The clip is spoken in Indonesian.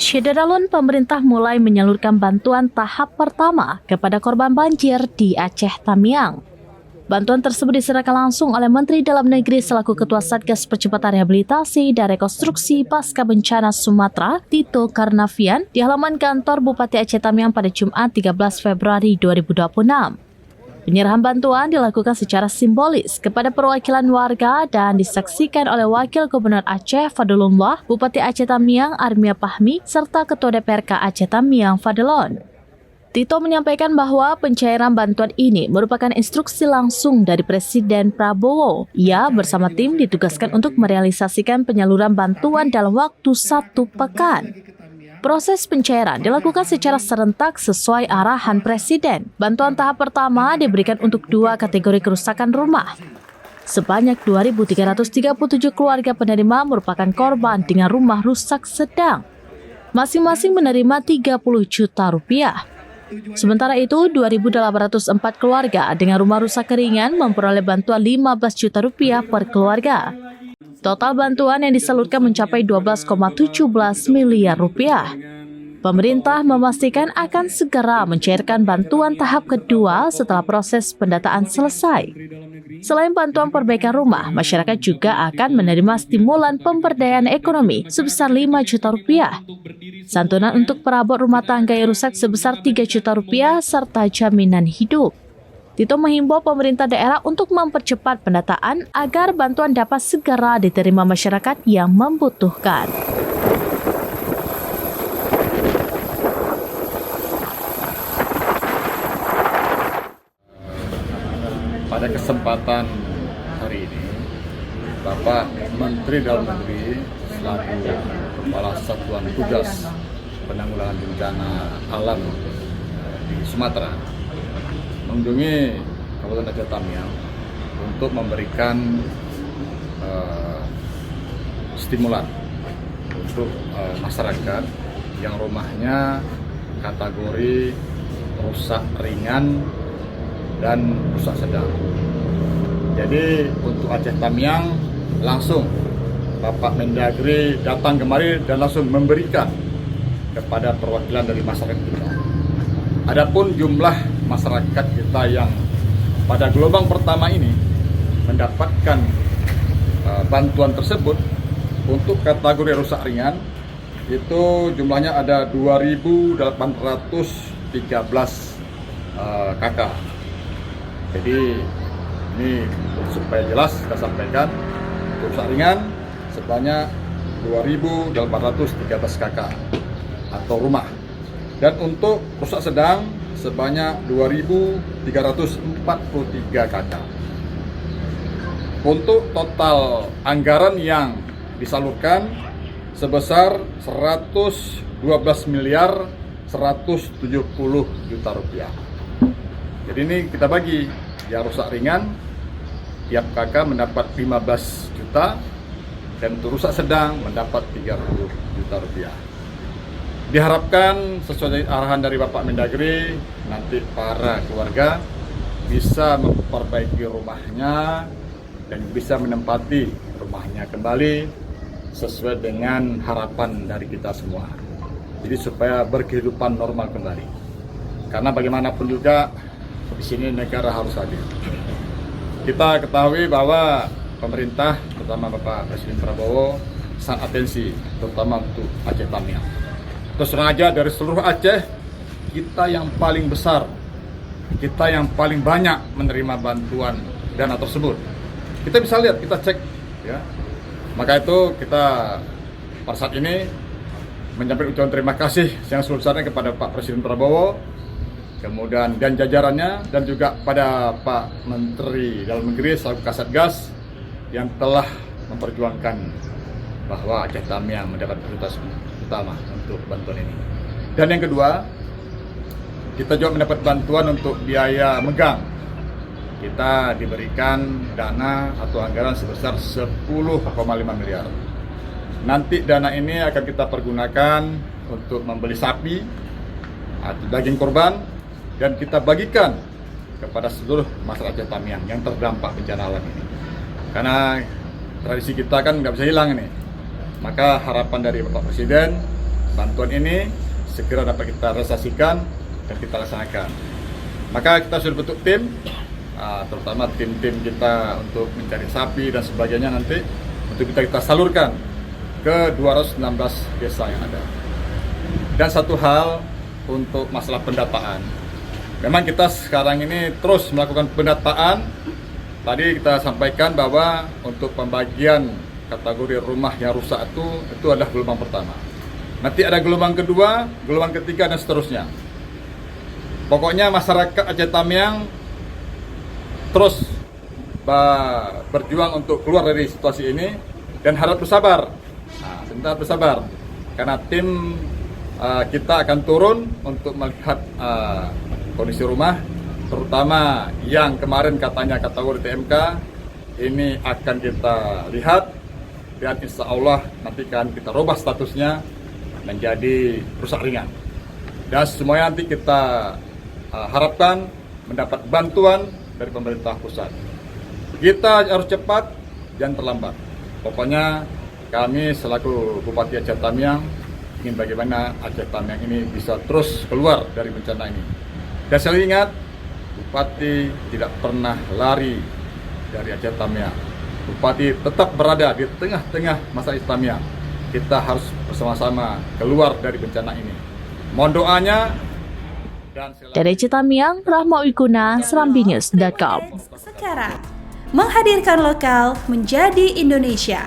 Syederalun, pemerintah mulai menyalurkan bantuan tahap pertama kepada korban banjir di Aceh Tamiang. Bantuan tersebut diserahkan langsung oleh Menteri Dalam Negeri selaku Ketua Satgas Percepatan Rehabilitasi dan Rekonstruksi Pasca Bencana Sumatera, Tito Karnavian, di halaman kantor Bupati Aceh Tamiang pada Jumat 13 Februari 2026. Penyerahan bantuan dilakukan secara simbolis kepada perwakilan warga dan disaksikan oleh Wakil Gubernur Aceh Fadlullah, Bupati Aceh Tamiang Armia Pahmi, serta Ketua DPRK Aceh Tamiang Fadlon. Tito menyampaikan bahwa pencairan bantuan ini merupakan instruksi langsung dari Presiden Prabowo. Ia bersama tim ditugaskan untuk merealisasikan penyaluran bantuan dalam waktu 1 pekan. Proses pencairan dilakukan secara serentak sesuai arahan Presiden. Bantuan tahap pertama diberikan untuk 2 kategori kerusakan rumah. Sebanyak 2.337 keluarga penerima merupakan korban dengan rumah rusak sedang. Masing-masing menerima 30 juta rupiah. Sementara itu, 2.804 keluarga dengan rumah rusak ringan memperoleh bantuan 15 juta rupiah per keluarga. Total bantuan yang disalurkan mencapai 12,17 miliar rupiah. Pemerintah memastikan akan segera mencairkan bantuan tahap kedua setelah proses pendataan selesai. Selain bantuan perbaikan rumah, masyarakat juga akan menerima stimulan pemberdayaan ekonomi sebesar 5 juta rupiah. Santunan untuk perabot rumah tangga yang rusak sebesar 3 juta rupiah serta jaminan hidup. Tito menghimbau pemerintah daerah untuk mempercepat pendataan agar bantuan dapat segera diterima masyarakat yang membutuhkan. Pada kesempatan hari ini, Bapak Menteri Dalam Negeri selaku Kepala Satuan Tugas Penanggulangan Bencana Alam di Sumatera mengunjungi Kabupaten Aceh Tamiang untuk memberikan stimulan untuk masyarakat yang rumahnya kategori rusak ringan dan rusak sedang. Jadi untuk Aceh Tamiang langsung Bapak Mendagri datang kemari dan langsung memberikan kepada perwakilan dari masyarakat kita. Adapun jumlah masyarakat kita yang pada gelombang pertama ini mendapatkan bantuan tersebut untuk kategori rusak ringan itu jumlahnya ada 2.813 kakak. Jadi ini supaya jelas kita sampaikan, untuk rusak ringan sebanyak 2.813 kakak atau rumah, dan untuk rusak sedang sebanyak 2.343 kakak. Untuk total anggaran yang disalurkan sebesar 112 miliar 170 juta rupiah. Jadi ini kita bagi, yang rusak ringan tiap kakak mendapat 15 juta dan untuk rusak sedang mendapat 30 juta rupiah. Diharapkan sesuai arahan dari Bapak Mendagri, nanti para keluarga bisa memperbaiki rumahnya dan bisa menempati rumahnya kembali sesuai dengan harapan dari kita semua. Jadi supaya berkehidupan normal kembali. Karena bagaimanapun juga di sini negara harus hadir. Kita ketahui bahwa pemerintah, terutama Bapak Presiden Prabowo, sangat atensi, terutama untuk Aceh Tamiang. Terus terang aja, dari seluruh Aceh, kita yang paling besar, kita yang paling banyak menerima bantuan dana tersebut. Kita bisa lihat, kita cek, ya. Maka itu kita pada saat ini menyampaikan ucapan terima kasih yang sebesar-besarnya kepada Pak Presiden Prabowo, kemudian dan jajarannya, dan juga pada Pak Menteri Dalam Negeri selaku Kasatgas yang telah memperjuangkan bahwa Aceh Tamiang mendapat prioritas utama untuk bantuan ini. Dan yang kedua, kita juga mendapat bantuan untuk biaya megang. Kita diberikan dana atau anggaran sebesar 10,5 miliar. Nanti dana ini akan kita pergunakan untuk membeli sapi atau daging korban dan kita bagikan kepada seluruh masyarakat Aceh Tamiang yang terdampak bencana alam ini. Karena tradisi kita kan nggak bisa hilang ini. Maka harapan dari Bapak Presiden bantuan ini segera dapat kita realisasikan dan kita laksanakan. Maka kita sudah bentuk tim, terutama tim-tim kita untuk mencari sapi dan sebagainya nanti untuk kita salurkan ke 216 desa yang ada. Dan satu hal untuk masalah pendataan. Memang kita sekarang ini terus melakukan pendataan. Tadi kita sampaikan bahwa untuk pembagian kategori rumah yang rusak itu adalah gelombang pertama. Nanti ada gelombang kedua, gelombang ketiga dan seterusnya. Pokoknya masyarakat Aceh Tamiang terus berjuang untuk keluar dari situasi ini dan harap bersabar. Sebentar bersabar karena tim kita akan turun untuk melihat kondisi rumah, terutama yang kemarin katanya kategori TMK ini akan kita lihat dan insya Allah nanti kan kita rubah statusnya menjadi rusak ringan dan semuanya nanti kita harapkan mendapat bantuan dari pemerintah pusat. Kita harus cepat, jangan terlambat. Pokoknya kami selaku Bupati Aceh Tamiang ingin bagaimana Aceh Tamiang ini bisa terus keluar dari bencana ini. Dan selalu ingat, Bupati tidak pernah lari dari Aceh Tamiang. Bupati tetap berada di tengah-tengah masyarakat Tamiang. Kita harus bersama-sama keluar dari bencana ini. Mohon doanya. Dari Aceh Tamiang, Rahma Wikuna, serambinews.com. Sekarang, menghadirkan lokal menjadi Indonesia.